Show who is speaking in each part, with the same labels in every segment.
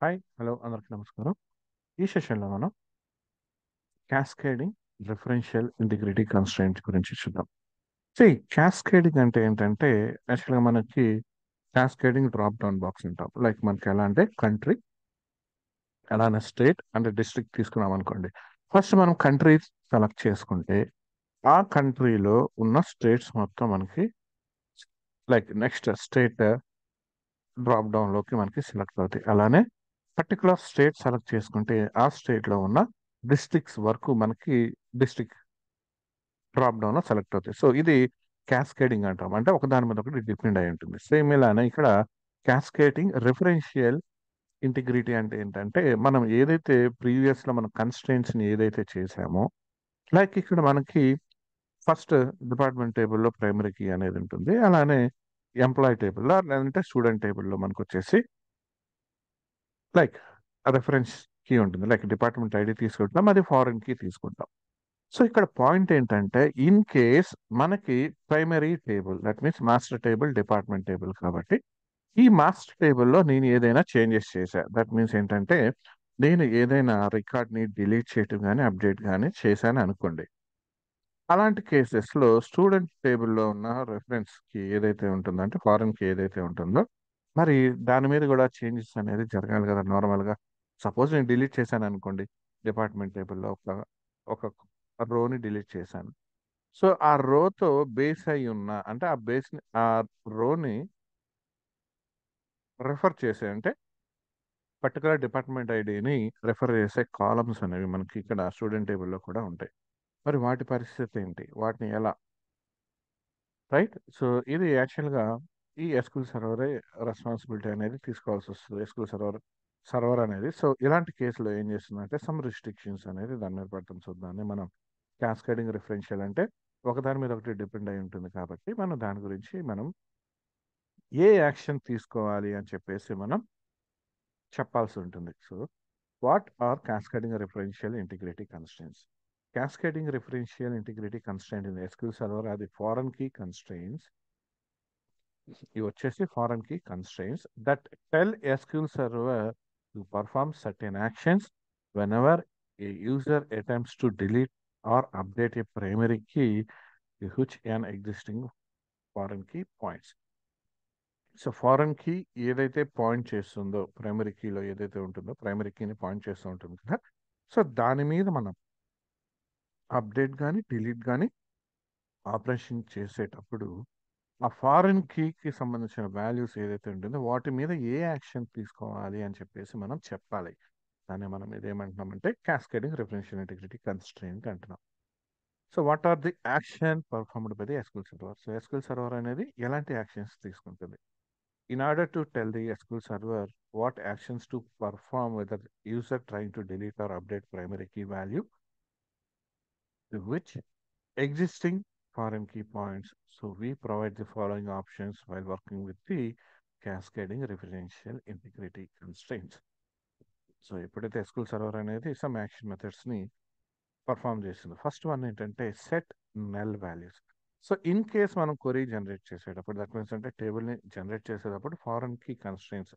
Speaker 1: Hi hello అందరికీ నమస్కారం. ఈ సెషన్లో మనం క్యాస్కేడింగ్ రిఫరెన్షియల్ ఇంటిగ్రిటీ కన్స్ట్రెయింట్ గురించి చూద్దాం. క్యాస్కేడింగ్ అంటే ఏంటంటే యాక్చువల్గా మనకి క్యాస్కేడింగ్ డ్రాప్ డౌన్ బాక్స్ ఉంటాం. లైక్ మనకి ఎలా అంటే కంట్రీ, అలానే స్టేట్ అంటే డిస్ట్రిక్ట్ తీసుకున్నాం అనుకోండి. ఫస్ట్ మనం కంట్రీ సెలెక్ట్ చేసుకుంటే ఆ కంట్రీలో ఉన్న స్టేట్స్ మొత్తం మనకి లైక్ నెక్స్ట్ స్టేట్ డ్రాప్ డౌన్లోకి మనకి సెలెక్ట్ అవుతాయి. అలానే పర్టికులర్ స్టేట్ సెలెక్ట్ చేసుకుంటే ఆ స్టేట్లో ఉన్న డిస్ట్రిక్ట్స్ వరకు మనకి డిస్ట్రిక్ట్ డ్రాప్ డౌన్లో సెలెక్ట్ అవుతాయి. సో ఇది క్యాస్కేడింగ్ అంటాం. అంటే ఒకదాని మీద ఒకటి డిపెండ్ అయి ఉంటుంది. సేమ్ ఇలానే ఇక్కడ క్యాస్కేడింగ్ రిఫరెన్షియల్ ఇంటిగ్రిటీ అంటే ఏంటంటే మనం ఏదైతే ప్రీవియస్లో మనం కన్స్ట్రెయింట్స్ని ఏదైతే చేసామో లైక్ ఇక్కడ మనకి ఫస్ట్ డిపార్ట్మెంట్ టేబుల్లో ప్రైమరీ కీ అనేది ఉంటుంది. అలానే ఎంప్లాయీ టేబుల్లో లేదంటే స్టూడెంట్ టేబుల్లో మనకు వచ్చేసి లైక్ రెఫరెన్స్ కీ ఉంటుంది. లైక్ డిపార్ట్మెంట్ ఐడి తీసుకుంటాం, అది ఫారెన్ కీ తీసుకుంటాం. సో ఇక్కడ పాయింట్ ఏంటంటే ఇన్ కేస్ మనకి primary table that means master table department table కాబట్టి ఈ మాస్టర్ టేబుల్లో నేను ఏదైనా చేంజెస్ చేశా, దట్ మీన్స్ ఏంటంటే నేను ఏదైనా రికార్డ్ని డిలీట్ చేయటం కానీ అప్డేట్ కానీ చేశాను అనుకోండి. అలాంటి కేసెస్లో స్టూడెంట్ టేబుల్లో ఉన్న రెఫరెన్స్కి ఏదైతే ఉంటుందో అంటే ఫారెన్కి ఏదైతే ఉంటుందో మరి దాని మీద కూడా చేంజెస్ అనేది జరగాలి కదా నార్మల్గా. సపోజ్ నేను డిలీట్ చేశాను అనుకోండి, డిపార్ట్మెంట్ టేబుల్లో ఒక రోని డిలీట్ చేశాను. సో ఆ రోతో బేస్ అయి ఉన్న అంటే ఆ రోని రెఫర్ చేసే అంటే పర్టికులర్ డిపార్ట్మెంట్ ఐడిని రెఫర్ చేసే కాలమ్స్ అనేవి మనకి ఇక్కడ స్టూడెంట్ టేబుల్లో కూడా ఉంటాయి. మరి వాటి పరిస్థితి ఏంటి, వాటిని ఎలా, రైట్? సో ఇది యాక్చువల్గా ఈ ఎస్క్యూఎల్ సర్వరే రెస్పాన్సిబిలిటీ అనేది తీసుకోవాల్సి వస్తుంది, ఎస్క్యూఎల్ సర్వర్ అనేది. సో ఇలాంటి కేసులో ఏం చేస్తుందంటే సమ్ రిస్ట్రిక్షన్స్ అనేది దాని మీద పడటం. సో దాన్ని మనం క్యాస్కేడింగ్ రిఫరెన్షియల్ అంటే ఒకదాని మీద ఒకటి డిపెండ్ అయి ఉంటుంది కాబట్టి మనం దాని గురించి మనం ఏ యాక్షన్ తీసుకోవాలి అని చెప్పేసి మనం చెప్పాల్సి ఉంటుంది. So what are cascading referential integrity constraints? Cascading referential integrity constraint in SQL Server are the foreign key constraints. ఇవి వచ్చేసి foreign key constraints that tell SQL Server to perform certain actions whenever a user attempts to delete or update a primary key which an existing foreign key points. So foreign key ఏదైతే point చేస్తుందో primary కీలో ఏదైతే ఉంటుందో primary కీని point చేస్తూ ఉంటుంది కదా. So దాని మీద మనం అప్డేట్ కానీ డిలీట్ కానీ ఆపరేషన్ చేసేటప్పుడు ఆ ఫారెన్ కీకి సంబంధించిన వాల్యూస్ ఏదైతే ఉంటుందో వాటి మీద ఏ యాక్షన్ తీసుకోవాలి అని చెప్పేసి మనం చెప్పాలి. దాన్ని మనం ఇదేమంటున్నామంటే క్యాస్కేడింగ్ రిఫరెన్షియల్ ఇంటిగ్రిటీ కన్స్ట్రెయింట్ అంటున్నాం. So what are the action performed by the SQL server? So SQL server అనేది ఎలాంటి యాక్షన్స్ తీసుకుంటుంది? In order to tell the SQL Server what actions to perform whether user trying to delete or update primary key value to which existing foreign key points, so we provide the following options while working with the cascading referential integrity constraints. So ఎప్పుడైతే SQL server అనేది some action మెథడ్స్ని perform చేస్తుంది, first one ఏంటంటే set null values. So in case మనం query generate చేసేటప్పుడు that means అంటే టేబుల్ని generate చేసేటప్పుడు ఫారెన్ కీ కన్స్ట్రెయింట్స్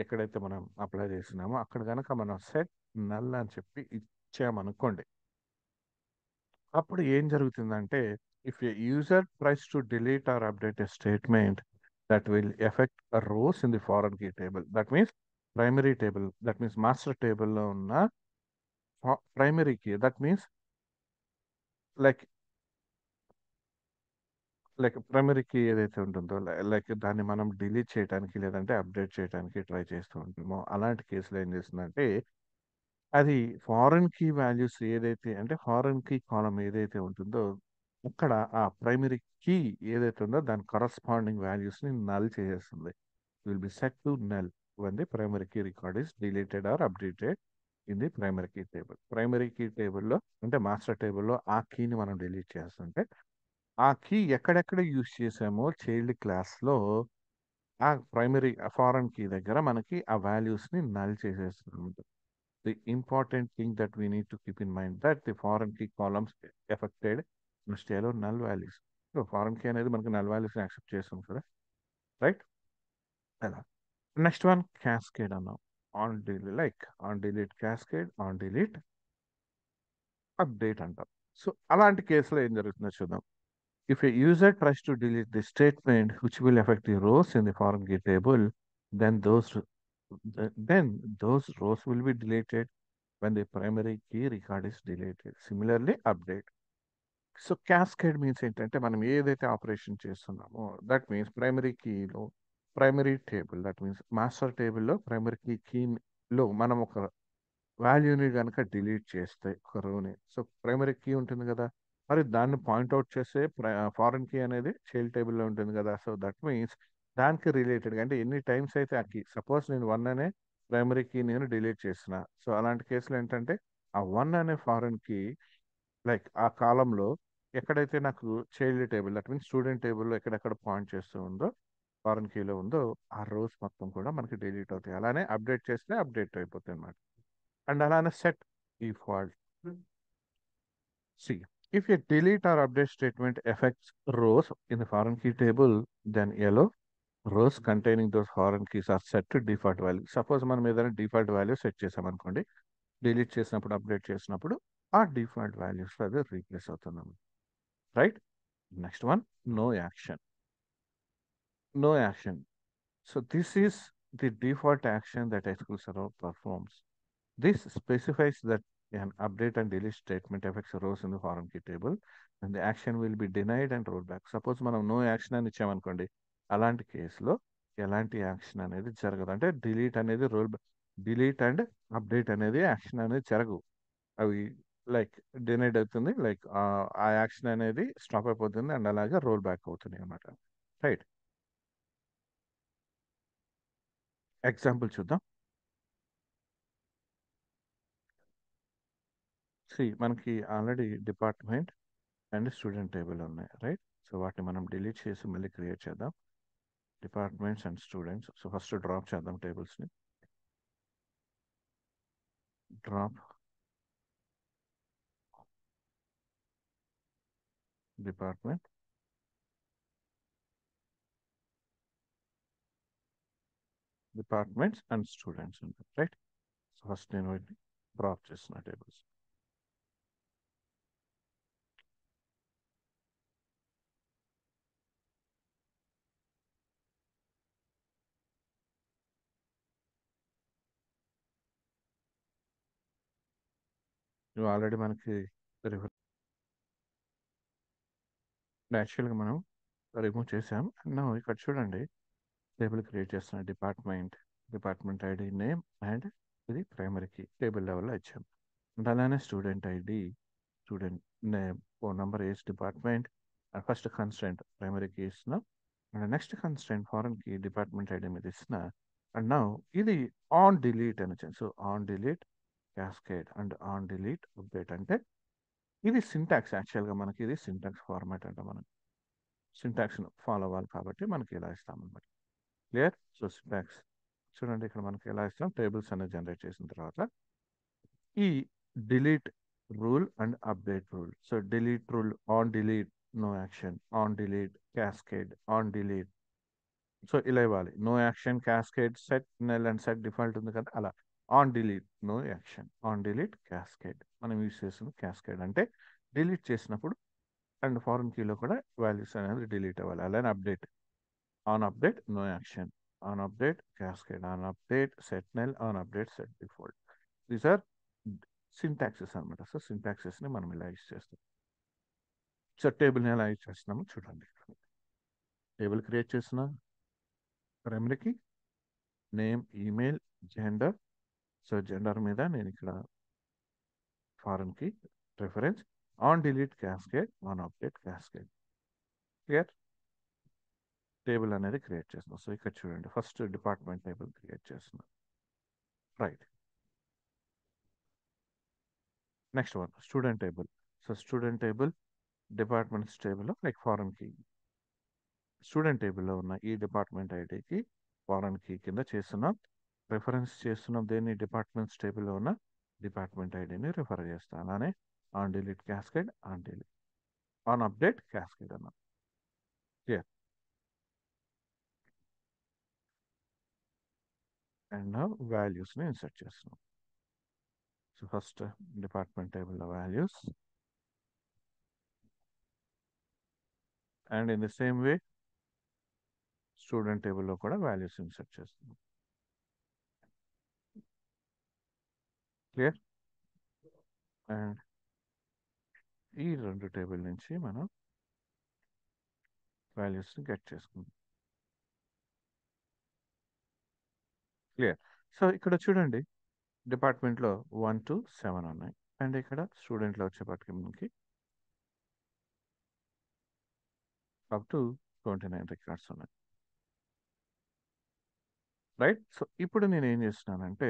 Speaker 1: ఎక్కడైతే మనం అప్లై చేసినామో అక్కడ కనుక మనం సెట్ నల్ అని చెప్పి ఇచ్చామనుకోండి, అప్పుడు ఏం జరుగుతుందంటే if a user tries to delete or update a statement that will affect rows in the foreign key table, that means primary table, that means master టేబుల్లో ఉన్న primary key, that means like like ప్రైమరీకి ఏదైతే ఉంటుందో like దాన్ని మనం delete చేయడానికి లేదంటే update చేయడానికి ట్రై చేస్తూ ఉంటామో అలాంటి కేసులో ఏం చేస్తుందంటే అది ఫారెన్ కీ వాల్యూస్ ఏదైతే అంటే ఫారెన్ కీ కాలం ఏదైతే ఉంటుందో అక్కడ ఆ ప్రైమరీ కీ ఏదైతే ఉందో దాని కరస్పాండింగ్ వాల్యూస్ని నల్ చేసేస్తుంది. Will be set to null when the primary key record is deleted or updated in the primary key table. Primary key టేబుల్లో అంటే మాస్టర్ టేబుల్లో ఆ కీని మనం డిలీట్ చేస్తుంటే ఆ కీ ఎక్కడెక్కడ యూజ్ చేసామో చైల్డ్ క్లాస్లో ఆ ప్రైమరీ ఫారెన్ కీ దగ్గర మనకి ఆ వాల్యూస్ని నల్ చేసేస్తుంది. The important thing that we need to keep in mind that the foreign key columns affected స్టేలో null values. So foreign key అనేది మనకి నల్ వాల్యూస్ని యాక్సెప్ట్ చేస్తుంది కదా, రైట్? అలా నెక్స్ట్ వన్ క్యాస్కేడ్ అన్నాం. On delete, like on delete cascade, on delete update అంటాం. So అలాంటి కేసులో ఏం జరుగుతుందో చూద్దాం. If a user tries to delete the statement which will affect the rows in the foreign key table, then then those rows will be deleted when the primary key record is deleted. Similarly, update. So cascade means ఏంటంటే మనం ఏదైతే operation చేస్తున్నామో that means primary కీలో primary table, that means master టేబుల్లో primary కీలో మనం ఒక వాల్యూని కనుక డిలీట్ చేస్తే ఒక రోని, సో ప్రైమరీ కీ ఉంటుంది కదా, మరి దాన్ని పాయింట్అవుట్ చేసే ఫారెన్ కీ అనేది చైల్డ్ టేబుల్లో ఉంటుంది కదా. సో దట్ మీన్స్ దానికి రిలేటెడ్గా అంటే ఎన్ని టైమ్స్ అయితే ఆ కీ, సపోజ్ నేను వన్ అనే ప్రైమరీ కీ నేను డిలీట్ చేసిన, సో అలాంటి కేసులో ఏంటంటే ఆ వన్ అనే ఫారెన్ కీ లైక్ ఆ కాలంలో ఎక్కడైతే నాకు child table, that means student టేబుల్లో ఎక్కడెక్కడ పాయింట్ చేస్తూ ఉందో ఫారెన్ కీలో ఉందో ఆ రోస్ మొత్తం కూడా మనకి డిలీట్ అవుతాయి. అలానే అప్డేట్ చేస్తే అప్డేట్ అయిపోతాయి అన్నమాట. అండ్ అలానే set default. See, if a delete or update statement affects rows in the foreign key table, then yellow rows containing those foreign keys are set to default value. Suppose మనం ఏదైనా default value set చేసామనుకోండి, delete చేసినప్పుడు update చేసినప్పుడు ఆ default values అది replace అవుతున్నాం, right. Next one, no action. No action. So this is the default action that SQL Server performs. This specifies that an update and delete statement affects rows in the foreign key table and the action will be denied and rolled back. Suppose మనం no action అని ఇచ్చామనుకోండి, అలాంటి కేసులో ఎలాంటి action అనేది జరగదు. అంటే delete అనేది delete and update అనేది యాక్షన్ అనేది జరగవు. అవి లైక్ డినైడ్ అవుతుంది, లైక్ ఆ యాక్షన్ అనేది స్టాప్ అయిపోతుంది అండ్ అలాగే రోల్ బ్యాక్ అవుతుంది అనమాట, రైట్. ఎగ్జాంపుల్ చూద్దాం. మనకి already department and student table ఉన్నాయి, రైట్. సో వాటిని మనం డిలీట్ చేసి మళ్ళీ క్రియేట్ చేద్దాం. Departments and students. So first drop చేద్దాం టేబుల్స్ని. Drop department, departments and students ఉంటాయి, రైట్. సో ఫస్ట్ నేను వీటిని డ్రాప్ చేస్తున్న టేబుల్స్. ఇవి ఆల్రెడీ మనకి యాక్చువల్గా మనం రిమూవ్ చేసాం. అండ్ ఇక్కడ చూడండి, టేబుల్ క్రియేట్ చేస్తున్న department, department ID name and ఇది ప్రైమరీకి టేబుల్ లెవెల్లో ఇచ్చాం. అండ్ అలానే student ID, student name, phone number, age, department and first constraint primary key ఇస్తున్నాం. And next constraint foreign key department ID మీద ఇస్తున్నా. అండ్ నౌ ఇది ఆన్ డిలీట్ అని వచ్చింది. So on delete cascade and on delete update అంటే ఇది syntax. యాక్చువల్గా మనకి ఇది సింటాక్స్ ఫార్మాట్ అంటే మనం సింటాక్స్ను ఫాలో అవ్వాలి కాబట్టి మనకి ఇలా ఇస్తాం అనమాట. క్లియర్. సో సింటాక్స్ చూడండి, ఇక్కడ మనకి ఎలా ఇస్తాం, టేబుల్స్ అనేది జనరేట్ చేసిన తర్వాత ఈ delete rule and update rule. So delete rule on delete no action, on delete cascade, on delete. So ఇలా ఇవ్వాలి. No action, cascade, set null and set default ఉంది కదా, అలా on delete no action, on delete cascade. మనం use చేస్తుంది cascade అంటే delete చేసినప్పుడు and foreign కీలో కూడా వాల్యూస్ అనేది డిలీట్ అవ్వాలి. అలానే update, on update no action, on update cascade, on update set నెల్, on update set default. These are syntaxes అనమాట. సో సింటాక్సెస్ని మనం ఇలా యూజ్ చేస్తాం. సో టేబుల్ని ఎలా యూజ్ చేస్తున్నామో చూడండి. టేబుల్ క్రియేట్ చేసిన primary key name, email, gender. So gender మీద నేను ఇక్కడ foreign key reference, on delete cascade, on update cascade. Clear. Table అనేది క్రియేట్ చేస్తున్నాం. సో ఇక్కడ చూడండి, ఫస్ట్ డిపార్ట్మెంట్ టేబుల్ క్రియేట్ చేస్తున్నాం, right. Next one student table. So student table departments table like foreign key student టేబుల్లో ఉన్న ఈ డిపార్ట్మెంట్ ఐడికి ఫారెన్ కీ కింద చేస్తున్నాం, రిఫరెన్స్ చేస్తున్నాం. దేన్ని, డిపార్ట్మెంట్స్ టేబుల్లో ఉన్న డిపార్ట్మెంట్ ఐడిని రిఫర్ చేస్తాం. అలానే on delete cascade, on delete, on update cascade అన్నాం. క్లియర్. అండ్ వాల్యూస్ని ఇన్సర్ట్ చేస్తున్నాం. సో ఫస్ట్ డిపార్ట్మెంట్ టేబుల్లో values, and in the same way student టేబుల్లో కూడా వాల్యూస్ ఇన్సర్ట్ చేస్తున్నాం. క్లియర్? అండ్ ఈ రెండు టేబుల్ నుంచి మనం వాల్యూస్ని గెట్ చేసుకుందాం. క్లియర్? సో ఇక్కడ చూడండి, డిపార్ట్మెంట్లో 1 to 7 ఉన్నాయి, అండ్ ఇక్కడ స్టూడెంట్లో వచ్చేప్పటికి మనకి అప్ టు 29 రికార్డ్స్ ఉన్నాయి. రైట్? సో ఇప్పుడు నేను ఏం చేస్తున్నానంటే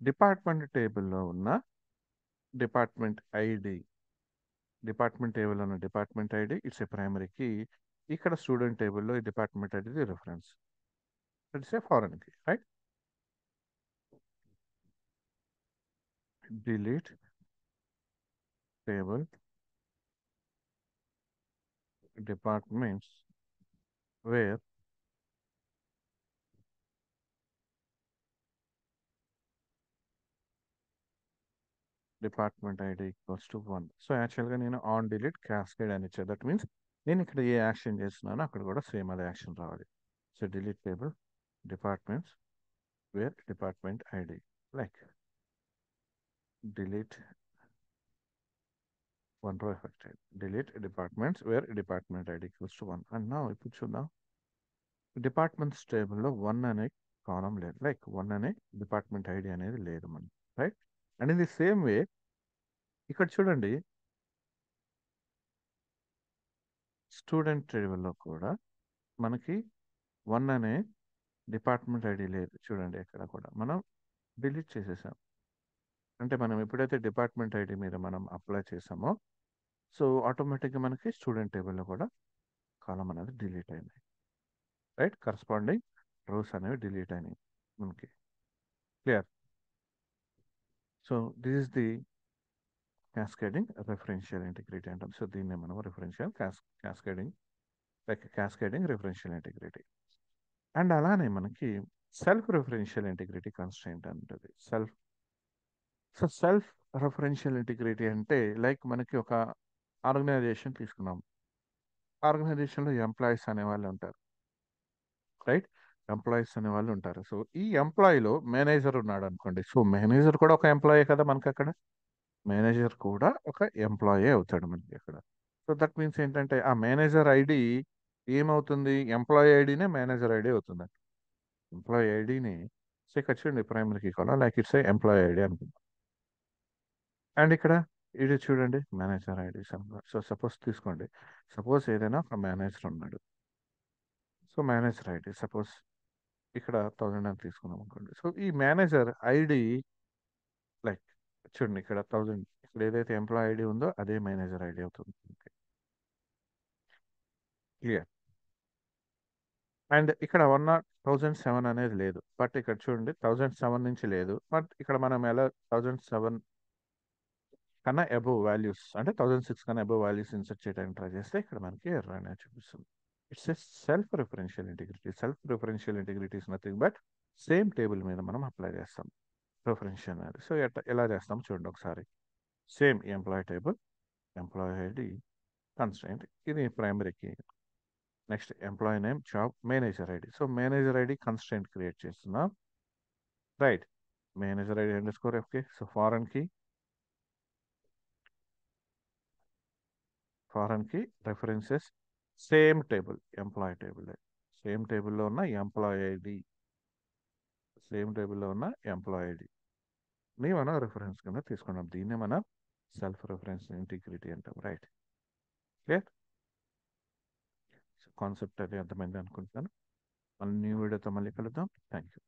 Speaker 1: డిపార్ట్మెంట్ టేబుల్లో ఉన్న డిపార్ట్మెంట్ ఐడి, డిపార్ట్మెంట్ టేబుల్ ఉన్న department ID it's a primary key. ఇక్కడ స్టూడెంట్ టేబుల్లో ఈ department ID reference, it's a foreign key. Right? Delete table departments where department ID equals to 1. So యాక్చువల్గా నేను ఆన్ డిలీట్ క్యాస్కేడ్ అని ఇచ్చాను. That means నేను ఇక్కడ ఏ యాక్షన్ చేస్తున్నానో అక్కడ కూడా సేమ్ అదే యాక్షన్ రావాలి. So delete table departments where department ID, like delete one row affected, delete departments where department ID equals to 1. And now ఇప్పుడు చూద్దాం, డిపార్ట్మెంట్స్ టేబుల్లో 1 అనే కాలం లేదు, లైక్ 1 అనే డిపార్ట్మెంట్ ఐడి అనేది లేదు మనకి. Right? And in the same way ఇక్కడ చూడండి, స్టూడెంట్ టేబుల్లో కూడా మనకి 1 అనే డిపార్ట్మెంట్ ఐడి లేదు. చూడండి ఇక్కడ కూడా మనం డిలీట్ చేసేసాం. అంటే మనం ఎప్పుడైతే డిపార్ట్మెంట్ ఐడి మీద మనం అప్లై చేసామో సో ఆటోమేటిక్గా మనకి స్టూడెంట్ టేబుల్లో కూడా కాలం అనేది డిలీట్ అయింది. రైట్? కరస్పాండింగ్ రోస్ అనేవి డిలీట్ అయినాయి మనకి. Clear? So this is the cascading referential integrity అంటాం. సో దీన్ని మనం referential cascading, like cascading referential integrity. And అలానే మనకి సెల్ఫ్ రిఫరెన్షియల్ ఇంటిగ్రిటీ కన్స్ట్రెయింట్ ఉంటుంది. సెల్ఫ్ రిఫరెన్షియల్ ఇంటిగ్రిటీ అంటే లైక్ మనకి ఒక ఆర్గనైజేషన్ తీసుకున్నాం, ఆర్గనైజేషన్లో ఎంప్లాయీస్ అనేవాళ్ళు ఉంటారు. రైట్? ఎంప్లాయీస్ అనే వాళ్ళు ఉంటారు. సో ఈ ఎంప్లాయీలో మేనేజర్ ఉన్నాడు అనుకోండి. సో మేనేజర్ కూడా ఒక ఎంప్లాయీ కదా మనకి అక్కడ, మేనేజర్ కూడా ఒక ఎంప్లాయీ అవుతాడు మనకి అక్కడ. సో దట్ మీన్స్ ఏంటంటే ఆ మేనేజర్ ఐడి ఏమవుతుంది, ఎంప్లాయీ ఐడినే మేనేజర్ ఐడి అవుతుంది. ఎంప్లాయీ ఐడిని సో ఇక్కడ చూడండి ప్రైమరీకి కూడా లైక్ ఇట్స్ ఎంప్లాయీ ఐడి అనుకుందాం. అండ్ ఇక్కడ ఇది చూడండి మేనేజర్ ఐడి. సో సపోజ్ తీసుకోండి, సపోజ్ ఏదైనా ఒక మేనేజర్ ఉన్నాడు. సో మేనేజర్ ఐడి సపోజ్ ఇక్కడ 1000 అని తీసుకున్నాం అనుకోండి. సో ఈ మేనేజర్ ఐడి లైక్ చూడండి ఇక్కడ 1000, ఇక్కడ ఏదైతే ఎంప్లాయ్ ఐడి ఉందో అదే మేనేజర్ ఐడి అవుతుంది. క్లియర్? అండ్ ఇక్కడ 1007 అనేది లేదు, బట్ ఇక్కడ చూడండి 1007 నుంచి లేదు, బట్ ఇక్కడ మనం ఎలా 1007 కన్నా అబోవ్ వాల్యూస్ అంటే 1006 కన్నా అబోవ్ వాల్యూస్ ఇన్సర్ట్ చేయడానికి ట్రై చేస్తే ఇక్కడ మనకి ఎర్రర్ అనేది చూపిస్తుంది. It's a self referential integrity. Self referential integrity is nothing but same table మీద మనం అప్లై చేస్తాం రిఫరెన్షియల్ అనేది. సో ఎలా చేస్తాం చూడండి ఒకసారి. Same employee table, employee ID constraint, ఇది primary key. Next employee name, job, manager ID. So manager ID constraint create చేస్తున్నాం. Right? Manager ID underscore FK. So foreign key references same table, employee table, same టేబుల్లో ఉన్న employee ID, same టేబుల్లో ఉన్న employee ID ని మనం reference కింద తీసుకున్నాం. దీన్నే మనం సెల్ఫ్ రిఫరెన్స్ ఇంటిగ్రిటీ అంటాం. రైట్? క్లియర్? కాన్సెప్ట్ అది అర్థమైంది అనుకుంటున్నాను. మళ్ళీ న్యూ వీడియోతో మళ్ళీ కలుద్దాం. Thank you.